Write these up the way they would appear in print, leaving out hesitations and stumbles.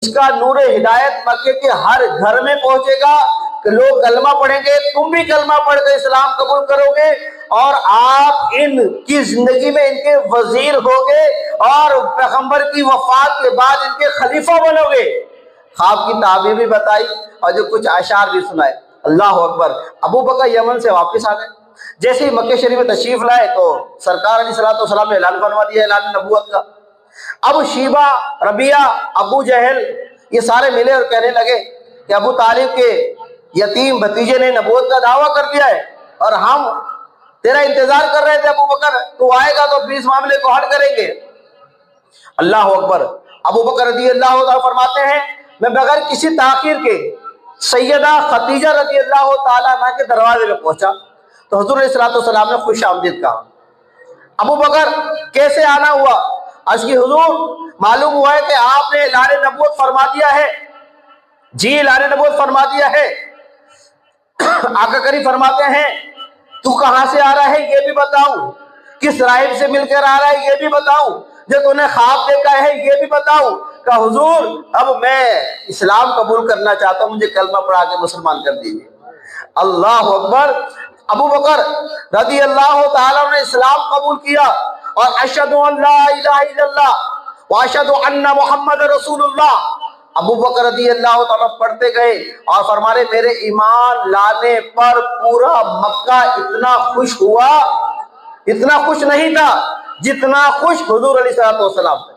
اس کا نور ہدایت مکے کے ہر گھر میں پہنچے گا کہ لوگ کلمہ پڑھیں گے، تم بھی کلمہ پڑھ کر اسلام قبول کرو گے اور آپ ان کی زندگی میں ان کے وزیر ہوگے اور پیغمبر کی وفات کے بعد ان کے خلیفہ بنو گے۔ خواب کی تعبیر بھی بتائی اور جو کچھ اشعار بھی سنائے۔ اللہ اکبر۔ ابو بکر یمن سے واپس آ گئے، جیسے ہی مکہ شریف میں تشریف لائے تو سرکار علیہ السلام نے اعلان فرما دیا، اعلان نبوت کا۔ اب شیبہ، ربیہ، ابو جہل یہ سارے ملے اور کہنے لگے کہ ابو طالب کے یتیم بھتیجے نے نبوت کا دعویٰ کر دیا ہے اور ہم تیرا انتظار کر رہے تھے ابو بکر، تو آئے گا تو اس معاملے کو حل کریں گے۔ اللہ اکبر۔ ابو بکر رضی اللہ تعالیٰ فرماتے ہیں میں بغیر کسی تاخیر کے سیدہ خدیجہ رضی اللہ تعالیٰ عنہ کے دروازے میں پہنچا تو حضور علیہ السلام نے خوش آمدید کہا۔ ابو بکر کیسے آنا ہوا؟ عرض کی حضور معلوم ہوا ہے کہ آپ نے اعلان نبوت فرما دیا ہے۔ جی اعلان نبوت فرما دیا ہے۔ آقا کریم فرماتے ہیں تو کہاں سے آ رہا ہے یہ بھی بتاؤں، کس راہب سے مل کر آ رہا ہے یہ بھی بتاؤں، جو تو نے خواب دیکھا ہے یہ بھی بتاؤں۔ کہ حضور اب میں اسلام قبول کرنا چاہتا ہوں، مجھے کلمہ پڑھا کے مسلمان کر دیجیے۔ اللہ اکبر۔ ابو بکر رضی اللہ تعالیٰ نے اسلام قبول کیا اور اشہد ان لا الہ الا اللہ واشہد ان محمد رسول اللہ۔ ابو بکر رضی اللہ تعالیٰ پڑھتے گئے اور فرمانے میرے ایمان لانے پر پورا مکہ اتنا خوش ہوا، اتنا خوش نہیں تھا جتنا خوش حضور علیہ السلام تھے۔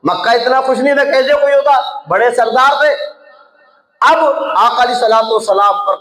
مکہ اتنا خوش نہیں تھا، کیسے کوئی ہوتا، بڑے سردار تھے۔ اب آقا علیہ السلام پر